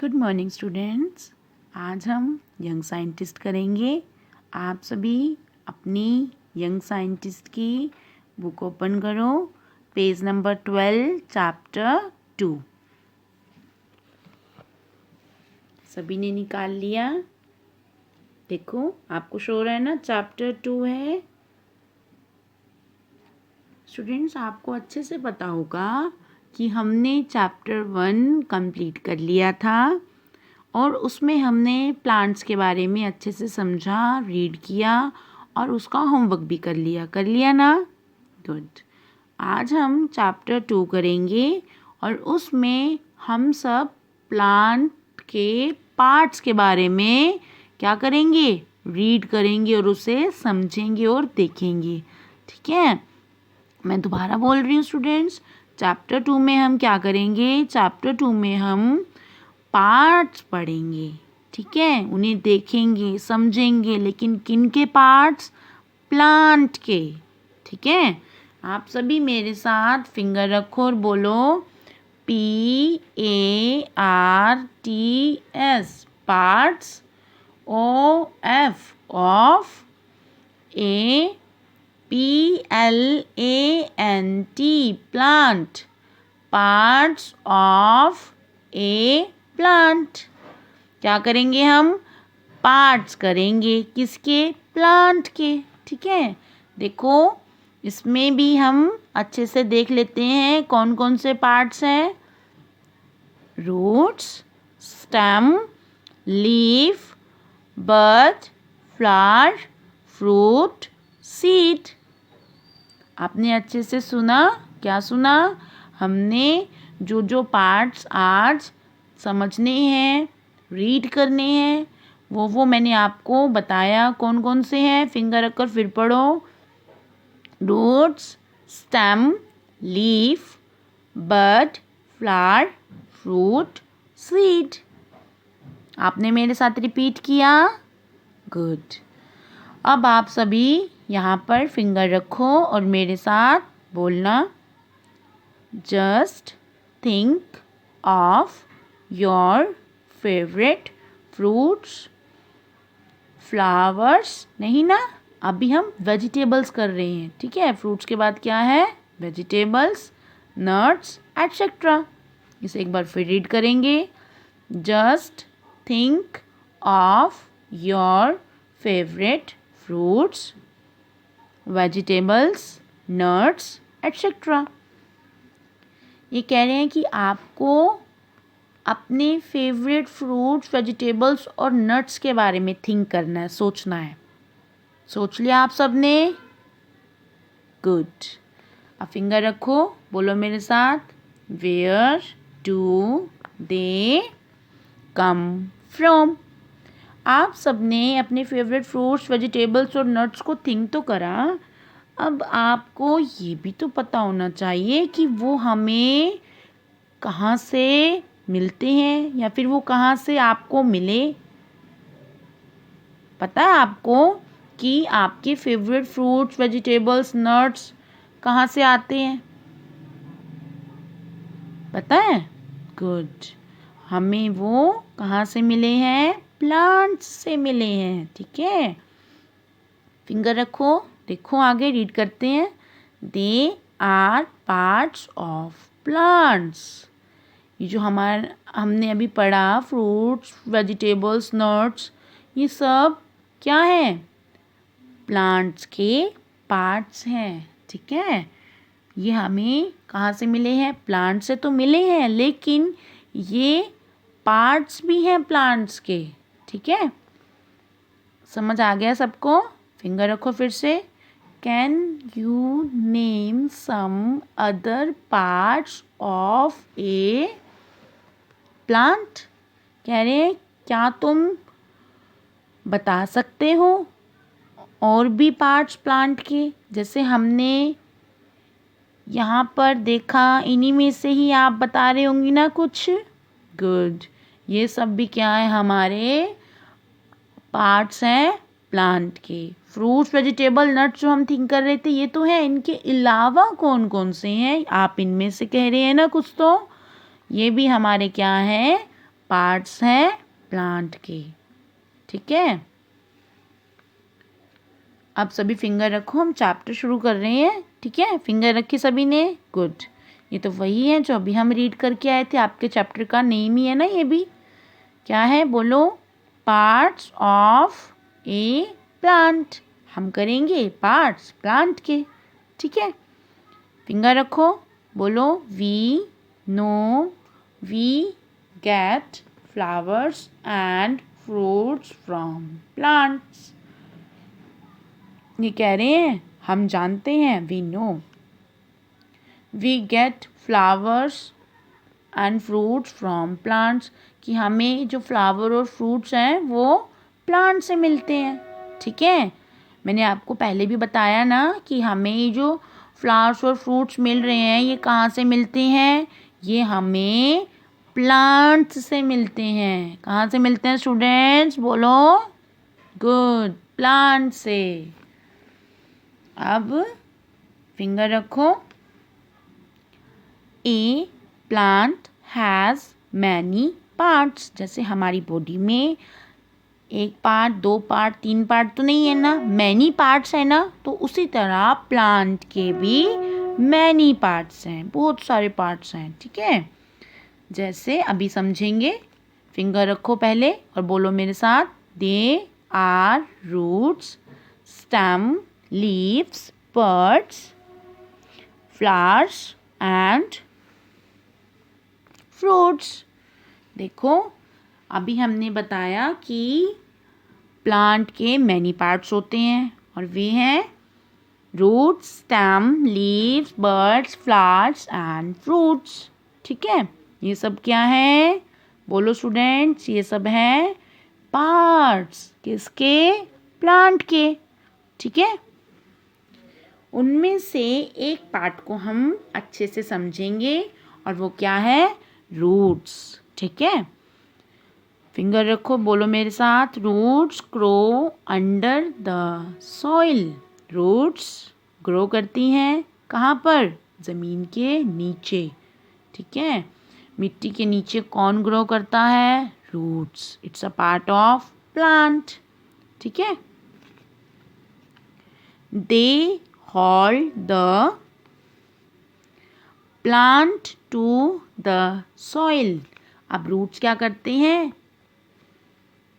Good morning students. आज हम young scientist करेंगे। आप सभी अपनी यंग साइंटिस्ट की बुक ओपन करो, पेज नंबर 12 चैप्टर 2। सभी ने निकाल लिया? देखो आपको शो हो रहा है ना, चैप्टर 2 है। स्टूडेंट्स आपको अच्छे से पता होगा कि हमने चैप्टर 1 कंप्लीट कर लिया था और उसमें हमने प्लांट्स के बारे में अच्छे से समझा, रीड किया और उसका होमवर्क भी कर लिया ना? गुड। आज हम चैप्टर 2 करेंगे और उसमें हम सब प्लांट के पार्ट्स के बारे में क्या करेंगे? रीड करेंगे और उसे समझेंगे और देखेंगे। ठीक है, मैं दोबारा बोल रही हूँ स्टूडेंट्स। चैप्टर 2 में हम क्या करेंगे? चैप्टर 2 में हम पार्ट्स पढ़ेंगे। ठीक है, उन्हें देखेंगे, समझेंगे, लेकिन किन के पार्ट्स? प्लांट के। ठीक है, आप सभी मेरे साथ फिंगर रखो और बोलो PARTS parts. OF of. PLANT plant parts of a plant. क्या करेंगे हम? पार्ट्स करेंगे। किसके? प्लांट के। ठीक है, देखो इसमें भी हम अच्छे से देख लेते हैं कौन कौन से पार्ट्स हैं। रूट्स, स्टेम, लीफ, बड, फ्लावर, फ्रूट, सीड। आपने अच्छे से सुना? क्या सुना? हमने जो जो पार्ट्स आज समझने हैं, रीड करने हैं, वो मैंने आपको बताया कौन कौन से हैं। फिंगर रखकर फिर पढ़ो। रूट्स, स्टेम, लीफ, बड, फ्लावर, फ्रूट, सीड। आपने मेरे साथ रिपीट किया? गुड। अब आप सभी यहाँ पर फिंगर रखो और मेरे साथ बोलना, just think of your favourite fruits, flowers नहीं ना, अभी हम वेजिटेबल्स कर रहे हैं। ठीक है, फ्रूट्स के बाद क्या है? Vegetables, nuts etcetera. इसे एक बार फिर रीड करेंगे। Just think of your favourite fruits, vegetables, nuts etcetera. ये कह रहे हैं कि आपको अपने फेवरेट फ्रूट्स, वेजिटेबल्स और नट्स के बारे में थिंक करना है, सोचना है। सोच लिया आप सब ने? गुड। अब फिंगर रखो, बोलो मेरे साथ, where do they come from. आप सब ने अपने फेवरेट फ्रूट्स, वेजिटेबल्स और नट्स को थिंक तो करा। अब आपको ये भी तो पता होना चाहिए कि वो हमें कहाँ से मिलते हैं या फिर वो कहाँ से आपको मिले। पता है आपको कि आपके फेवरेट फ्रूट्स, वेजिटेबल्स, नट्स कहाँ से आते हैं? पता है? गुड। हमें वो कहाँ से मिले हैं? प्लांट्स से मिले हैं। ठीक है, फिंगर रखो, देखो आगे रीड करते हैं। They are parts of plants. ये जो हमने अभी पढ़ा, फ्रूट्स, वेजिटेबल्स, नट्स, ये सब क्या है? प्लांट्स के पार्ट्स हैं। ठीक है, ये हमें कहाँ से मिले हैं? प्लांट से तो मिले हैं, लेकिन ये पार्ट्स भी हैं प्लांट्स के। ठीक है, समझ आ गया सबको? फिंगर रखो फिर से। Can you name some other parts of a plant? कह रहे हैं क्या तुम बता सकते हो और भी पार्ट्स प्लांट के? जैसे हमने यहाँ पर देखा, इन्हीं में से ही आप बता रहे होंगे ना कुछ। गुड। ये सब भी क्या है? हमारे पार्ट्स हैं प्लांट के। फ्रूट्स, वेजिटेबल, नट्स जो हम थिंक कर रहे थे, ये तो है। इनके अलावा कौन कौन से हैं? आप इनमें से कह रहे हैं ना कुछ तो। ये भी हमारे क्या हैं? पार्ट्स हैं प्लांट के। ठीक है, अब सभी फिंगर रखो, हम चैप्टर शुरू कर रहे हैं। ठीक है, फिंगर रखी सभी ने, गुड। ये तो वही है जो अभी हम रीड करके आए थे, आपके चैप्टर का नेम ही है ना ये भी। क्या है बोलो? Parts of a plant. हम करेंगे पार्ट्स प्लांट के। ठीक है, फिंगर रखो, बोलो we know we get flowers and fruits from plants. ये कह रहे हैं हम जानते हैं, we know we get flowers and fruits from plants, कि हमें जो फ्लावर और फ्रूट्स हैं वो प्लांट से मिलते हैं। ठीक है, मैंने आपको पहले भी बताया ना कि हमें जो फ्लावर्स और फ्रूट्स मिल रहे हैं ये कहाँ से मिलते हैं? ये हमें प्लांट्स से मिलते हैं। कहाँ से मिलते हैं स्टूडेंट्स? बोलो, गुड, प्लांट से। अब फिंगर रखो, ए प्लांट हैज़ मैनी पार्ट्स। जैसे हमारी बॉडी में एक पार्ट, दो पार्ट, तीन पार्ट तो नहीं है ना, मैनी पार्ट्स है ना, तो उसी तरह प्लांट के भी मैनी पार्ट्स हैं, बहुत सारे पार्ट्स हैं। ठीक है, जैसे अभी समझेंगे। फिंगर रखो पहले और बोलो मेरे साथ, they are roots, stem, leaves, birds, flowers and fruits. देखो, अभी हमने बताया कि प्लांट के मैनी पार्ट्स होते हैं और वे हैं roots, stem, leaves, birds, flowers and fruits. ठीक है, ये सब क्या है? बोलो स्टूडेंट्स, ये सब हैं पार्ट्स। किसके? प्लांट के। ठीक है, उनमें से एक पार्ट को हम अच्छे से समझेंगे और वो क्या है? रूट्स। ठीक है, फिंगर रखो, बोलो मेरे साथ, roots grow under the soil. Roots grow करती हैं कहाँ पर? ज़मीन के नीचे। ठीक है, मिट्टी के नीचे कौन ग्रो करता है? Roots. It's a part of plant. ठीक है, they hold the plant to the soil. अब रूट्स क्या करते हैं?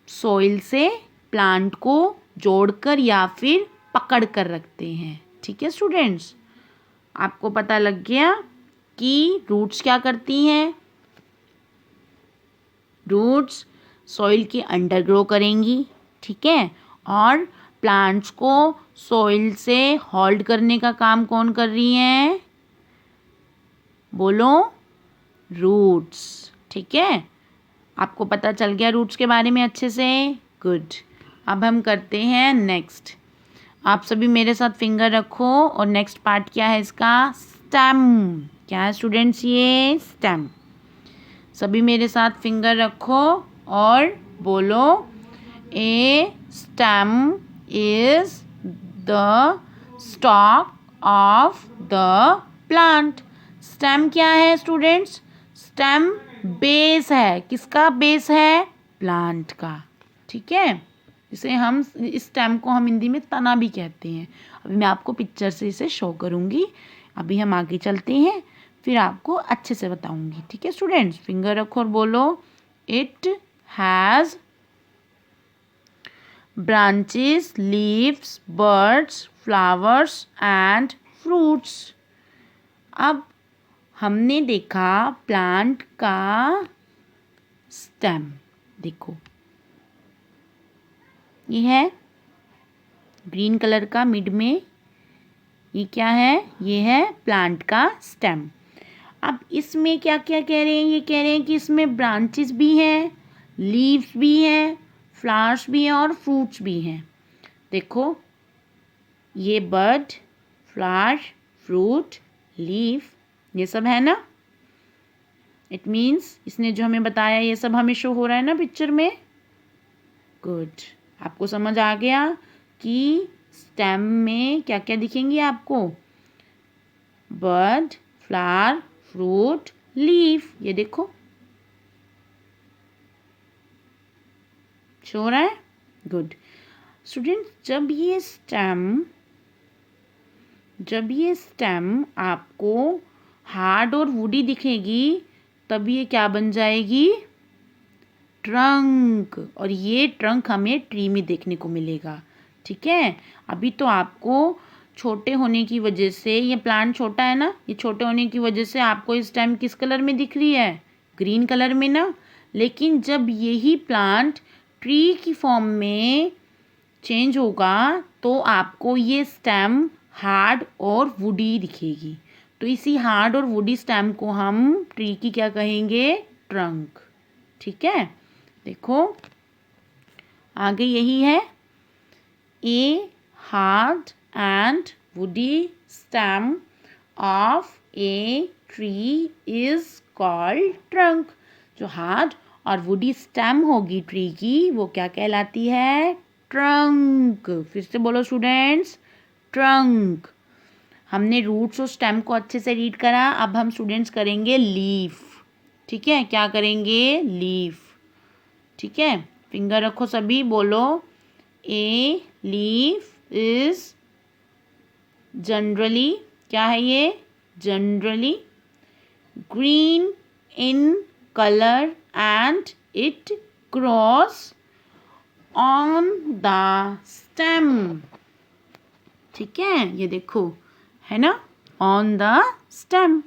सॉइल से प्लांट को जोड़कर या फिर पकड़ कर रखते हैं। ठीक है स्टूडेंट्स, आपको पता लग गया कि रूट्स क्या करती हैं। रूट्स सॉइल के अंडर ग्रो करेंगी। ठीक है, और प्लांट्स को सॉइल से होल्ड करने का काम कौन कर रही हैं? बोलो, रूट्स। ठीक है, आपको पता चल गया रूट्स के बारे में अच्छे से, गुड। अब हम करते हैं नेक्स्ट। आप सभी मेरे साथ फिंगर रखो और नेक्स्ट पार्ट क्या है इसका? स्टेम। क्या है स्टूडेंट्स? ये स्टेम। सभी मेरे साथ फिंगर रखो और बोलो, a stem is the stalk of the plant. Stem क्या है स्टूडेंट्स? स्टेम बेस है। किसका बेस है? प्लांट का। ठीक है, इसे हम, इस स्टेम को हम हिंदी में तना भी कहते हैं। अभी मैं आपको पिक्चर से इसे शो करूँगी। अभी हम आगे चलते हैं, फिर आपको अच्छे से बताऊँगी। ठीक है स्टूडेंट्स, फिंगर रखो और बोलो, it has branches, leaves, birds, flowers and fruits। अब हमने देखा प्लांट का स्टेम। देखो, ये है ग्रीन कलर का मिड में, ये क्या है? ये है प्लांट का स्टेम। अब इसमें क्या क्या कह रहे हैं? ये कह रहे हैं कि इसमें ब्रांचेस भी हैं, लीव्स भी हैं, फ्लावर्स भी हैं और फ्रूट्स भी हैं। देखो, ये बर्ड, फ्लावर, फ्रूट, लीफ, ये सब है ना। इट मीन्स इसने जो हमें बताया ये सब हमें शो हो रहा है ना पिक्चर में, गुड। आपको समझ आ गया कि स्टेम में क्या क्या दिखेंगे आपको? Bird, flower, fruit, leaf. ये देखो, शो हो रहा है? गुड स्टूडेंट, जब ये स्टेम आपको हार्ड और वुडी दिखेगी तब ये क्या बन जाएगी? ट्रंक। और ये ट्रंक हमें ट्री में देखने को मिलेगा। ठीक है, अभी तो आपको छोटे होने की वजह से, ये प्लांट छोटा है ना, ये छोटे होने की वजह से आपको इस टाइम किस कलर में दिख रही है? ग्रीन कलर में ना। लेकिन जब यही प्लांट ट्री की फॉर्म में चेंज होगा तो आपको ये स्टेम हार्ड और वुडी दिखेगी। तो इसी हार्ड और वुडी स्टेम को हम ट्री की क्या कहेंगे? ट्रंक। ठीक है, देखो आगे यही है, a hard and woody stem of a tree is called trunk. जो हार्ड और वुडी स्टेम होगी ट्री की वो क्या कहलाती है? ट्रंक। फिर से बोलो स्टूडेंट्स, ट्रंक। हमने रूट्स और स्टेम को अच्छे से रीड करा, अब हम स्टूडेंट्स करेंगे लीफ। ठीक है, क्या करेंगे? लीफ। ठीक है, फिंगर रखो सभी, बोलो ए लीफ इज जनरली, क्या है ये? Generally green in colour and it grows on the stem. ठीक है, ये देखो है ना, ऑन द स्टेम।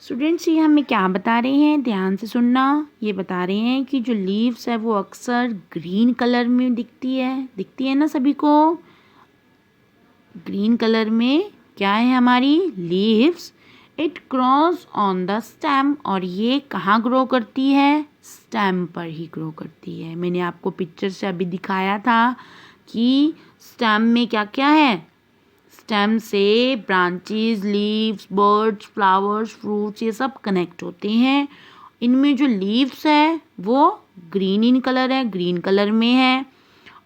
स्टूडेंट्स, ये हमें क्या बता रहे हैं? ध्यान से सुनना। ये बता रहे हैं कि जो लीव्स है वो अक्सर ग्रीन कलर में दिखती है ना सभी को? ग्रीन कलर में क्या है हमारी? Leaves. It grows on the stem, और ये कहाँ ग्रो करती है? स्टेम पर ही ग्रो करती है। मैंने आपको पिक्चर से अभी दिखाया था कि स्टेम में क्या क्या है? स्टेम से branches, leaves, birds, flowers, fruits ये सब कनेक्ट होते हैं। इनमें जो लीव्स है वो ग्रीन इन कलर है, ग्रीन कलर में है,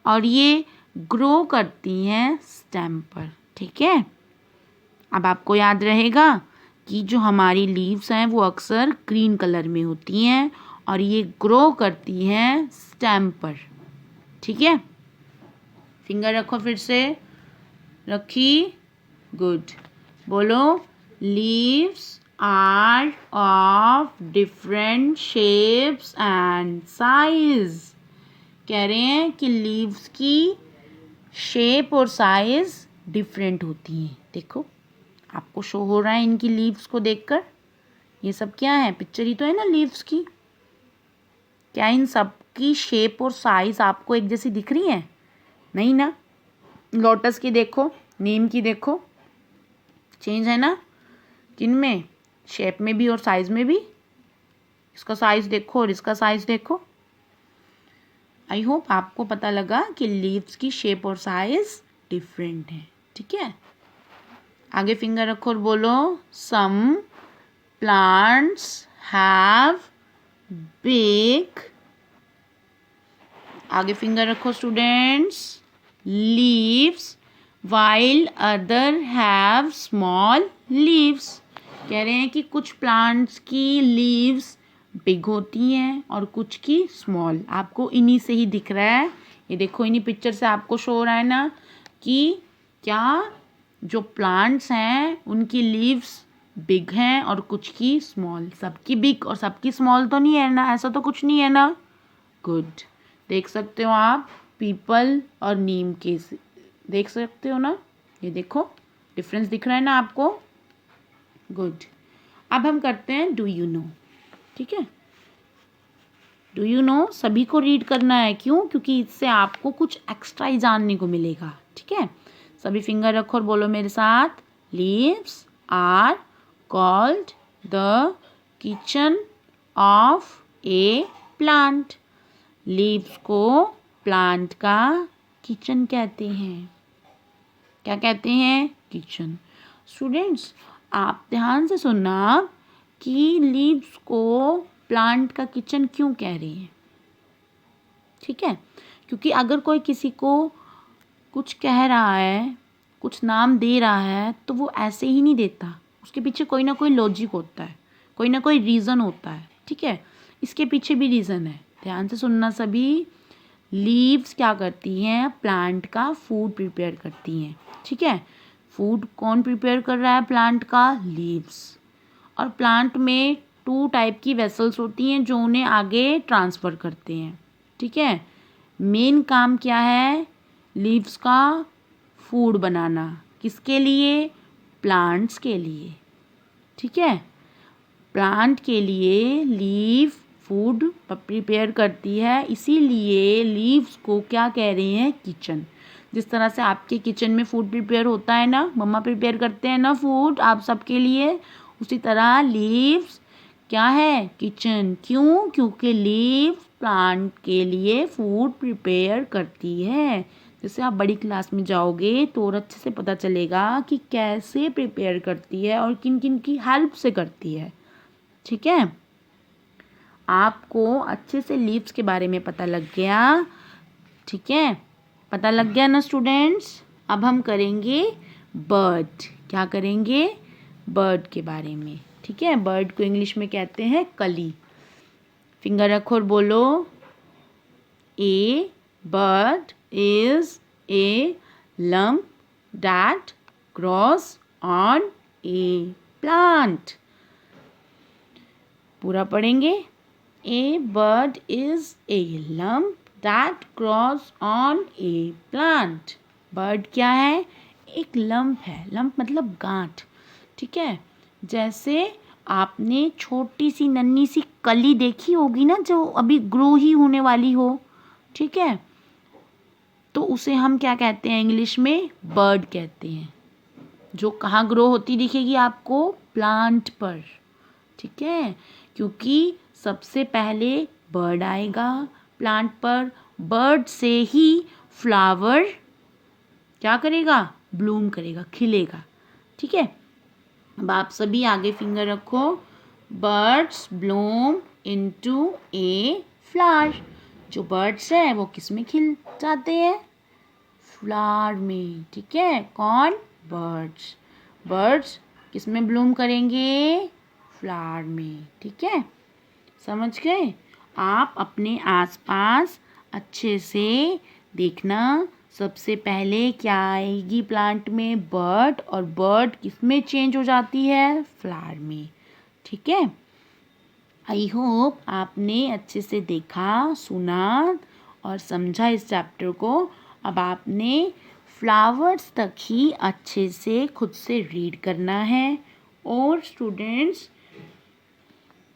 और ये ग्रो करती हैं स्टेम पर। ठीक है, अब आपको याद रहेगा कि जो हमारी लीव्स हैं वो अक्सर ग्रीन कलर में होती हैं और ये ग्रो करती हैं स्टेम पर। ठीक है, फिंगर रखो, फिर से रखी। गुड, बोलो leaves are of different shapes and size. कह रहे हैं कि लीव्स की शेप और साइज डिफरेंट होती हैं। देखो आपको शो हो रहा है इनकी लीव्स को देखकर, ये सब क्या है? पिक्चर ही तो है ना लीव्स की। क्या इन सब की शेप और साइज आपको एक जैसी दिख रही है? नहीं ना। लोटस की देखो, नीम की देखो, चेंज है ना किनमें? शेप में भी और साइज में भी। इसका साइज देखो और इसका साइज देखो। आई होप आपको पता लगा कि लीव्स की शेप और साइज डिफरेंट है। ठीक है, आगे फिंगर रखो और बोलो सम प्लांट्स हैव बिग, आगे फिंगर रखो students, leaves while other have small leaves। कह रहे हैं कि कुछ प्लांट्स की लीव्स बिग होती हैं और कुछ की स्मॉल। आपको इन्हीं से ही दिख रहा है, ये देखो इन्हीं पिक्चर से आपको शो हो रहा है ना कि क्या जो प्लांट्स हैं उनकी लीव्स बिग हैं और कुछ की स्मॉल। सबकी बिग और सबकी स्मॉल तो नहीं है ना, ऐसा तो कुछ नहीं है ना। गुड, देख सकते हो आप पीपल और नीम के, देख सकते हो ना, ये देखो डिफरेंस दिख रहा है ना आपको। गुड, अब हम करते हैं डू यू नो। ठीक है, डू यू नो सभी को रीड करना है। क्यों? क्योंकि इससे आपको कुछ एक्स्ट्रा ही जानने को मिलेगा। ठीक है, सभी फिंगर रखो और बोलो मेरे साथ, leaves are called the kitchen of a plant. Leaves को प्लांट का किचन कहते हैं। क्या कहते हैं? किचन। स्टूडेंट्स, आप ध्यान से सुनना कि लीव्स को प्लांट का किचन क्यों कह रही हैं। ठीक है, क्योंकि अगर कोई किसी को कुछ कह रहा है, कुछ नाम दे रहा है, तो वो ऐसे ही नहीं देता, उसके पीछे कोई ना कोई लॉजिक होता है, कोई ना कोई रीज़न होता है। ठीक है, इसके पीछे भी रीज़न है। ध्यान से सुनना सभी। लीव्स क्या करती हैं? प्लांट का फूड प्रिपेयर करती हैं। ठीक है, फूड कौन प्रिपेयर कर रहा है? प्लांट का, लीव्स। और प्लांट में 2 टाइप की वेसल्स होती हैं जो उन्हें आगे ट्रांसफ़र करते हैं। ठीक है, मेन काम क्या है? लीव्स का फूड बनाना। किसके लिए? प्लांट्स के लिए। ठीक है, प्लांट के लिए लीव फूड प्रिपेयर करती है, इसीलिए लीव्स को क्या कह रहे हैं? किचन। जिस तरह से आपके किचन में फूड प्रिपेयर होता है ना, मम्मा प्रिपेयर करते हैं ना फूड आप सबके लिए, उसी तरह लीव्स क्या है? किचन। क्यों? क्योंकि लीव्स प्लांट के लिए फूड प्रिपेयर करती है। जैसे आप बड़ी क्लास में जाओगे तो और अच्छे से पता चलेगा कि कैसे प्रिपेयर करती है और किन किन की हेल्प से करती है। ठीक है, आपको अच्छे से लीव्स के बारे में पता लग गया। ठीक है, पता लग गया ना स्टूडेंट्स। अब हम करेंगे बर्ड। क्या करेंगे? बर्ड के बारे में। ठीक है, बर्ड को इंग्लिश में कहते हैं कली। फिंगर रखो और बोलो, a bud is a lump that grows on a plant। पूरा पढ़ेंगे। A bud is a lump that grows on a plant। Bud क्या है? एक लंप है। लंप मतलब गांठ। ठीक है, जैसे आपने छोटी सी नन्ही सी कली देखी होगी ना, जो अभी ग्रो ही होने वाली हो। ठीक है, तो उसे हम क्या कहते हैं? इंग्लिश में बर्ड कहते हैं। जो कहाँ ग्रो होती दिखेगी आपको? प्लांट पर। ठीक है, क्योंकि सबसे पहले बर्ड आएगा प्लांट पर, बर्ड से ही फ्लावर क्या करेगा? ब्लूम करेगा, खिलेगा। ठीक है, अब आप सभी आगे फिंगर रखो। Birds Bloom into a flower. जो बर्ड्स है वो किस में खिल जाते हैं? फ्लावर में। ठीक है, कौन? बर्ड्स। बर्ड्स किस में ब्लूम करेंगे? फ्लावर में। ठीक है, समझ गए? आप अपने आसपास अच्छे से देखना। सबसे पहले क्या आएगी प्लांट में? बर्ड। और बर्ड किस में चेंज हो जाती है? फ्लावर में। ठीक है, आई होप आपने अच्छे से देखा, सुना और समझा इस चैप्टर को। अब आपने फ्लावर्स तक ही अच्छे से खुद से रीड करना है। और स्टूडेंट्स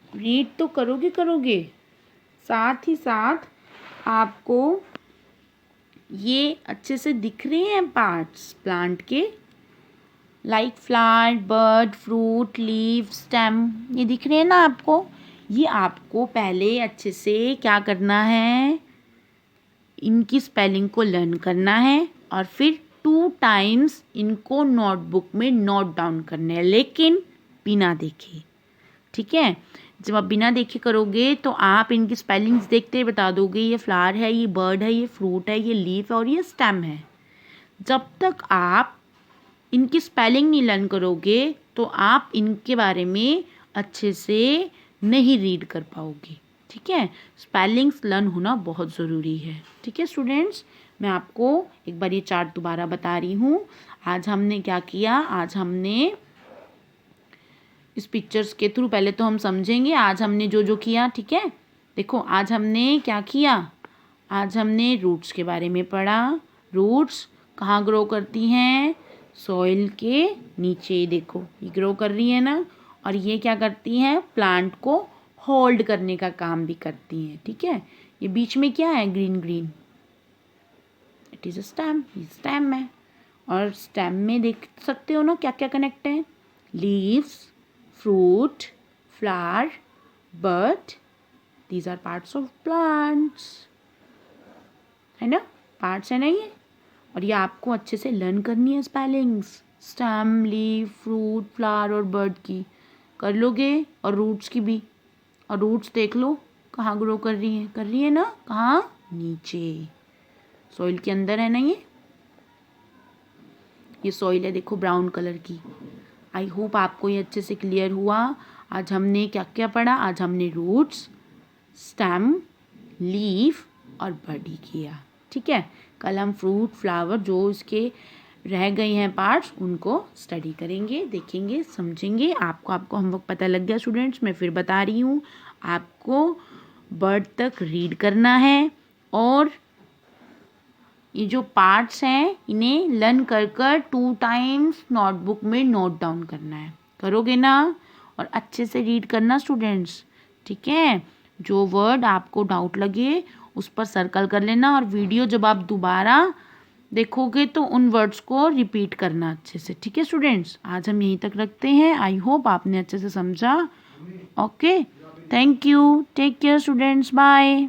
रीड तो करोगे, साथ ही साथ आपको ये अच्छे से दिख रहे हैं पार्ट्स प्लांट के, like flower, bird, fruit, leaf, stem, ये दिख रहे हैं ना आपको। ये आपको पहले अच्छे से क्या करना है? इनकी स्पेलिंग को लर्न करना है और फिर 2 टाइम्स इनको नोटबुक में नोट डाउन करना है, लेकिन बिना देखे। ठीक है, जब आप बिना देखे करोगे तो आप इनकी स्पेलिंग्स देखते ही बता दोगे ये फ्लावर है, ये बर्ड है, ये फ्रूट है, ये लीफ है और ये स्टेम है। जब तक आप इनकी स्पेलिंग नहीं लर्न करोगे तो आप इनके बारे में अच्छे से नहीं रीड कर पाओगे। ठीक है, स्पेलिंग्स लर्न होना बहुत ज़रूरी है। ठीक है स्टूडेंट्स, मैं आपको एक बार ये चार्ट दोबारा बता रही हूँ। आज हमने क्या किया? आज हमने इस पिक्चर्स के थ्रू पहले तो हम समझेंगे आज हमने जो जो किया। ठीक है, देखो आज हमने क्या किया? आज हमने रूट्स के बारे में पढ़ा। रूट्स कहाँ ग्रो करती हैं? सॉइल के नीचे। देखो ये ग्रो कर रही है ना, और ये क्या करती हैं? प्लांट को होल्ड करने का काम भी करती हैं। ठीक है, ये बीच में क्या है? Green green, it is a stem. ये स्टेम है, और स्टेम में देख सकते हो ना क्या क्या कनेक्ट है? Leaves, fruit, flower, bud, these are parts of plants। है ना, पार्ट्स है ना ये। और ये आपको अच्छे से लर्न करनी है spellings, stem, leaf, fruit, flower और बर्ड की कर लोगे, और रूट्स की भी। और रूट्स देख लो कहाँ ग्रो कर रही है ना, कहाँ? नीचे, सॉइल के अंदर है ना। ये सॉइल है, देखो ब्राउन कलर की। आई होप आपको ये अच्छे से क्लियर हुआ। आज हमने क्या क्या पढ़ा? आज हमने रूट्स, स्टेम, लीफ और बडी किया। ठीक है, कल हम फ्रूट फ्लावर जो इसके रह गए हैं पार्ट्स उनको स्टडी करेंगे, देखेंगे, समझेंगे। आपको होमवर्क पता लग गया स्टूडेंट्स। मैं फिर बता रही हूँ, आपको बर्ड तक रीड करना है और ये जो पार्ट्स हैं इन्हें लर्न कर 2 टाइम्स नोटबुक में नोट डाउन करना है। करोगे ना? और अच्छे से रीड करना स्टूडेंट्स। ठीक है, जो वर्ड आपको डाउट लगे उस पर सर्कल कर लेना और वीडियो जब आप दोबारा देखोगे तो उन वर्ड्स को रिपीट करना अच्छे से। ठीक है स्टूडेंट्स, आज हम यहीं तक रखते हैं। आई होप आपने अच्छे से समझा। Okay, thank you, take care students, bye.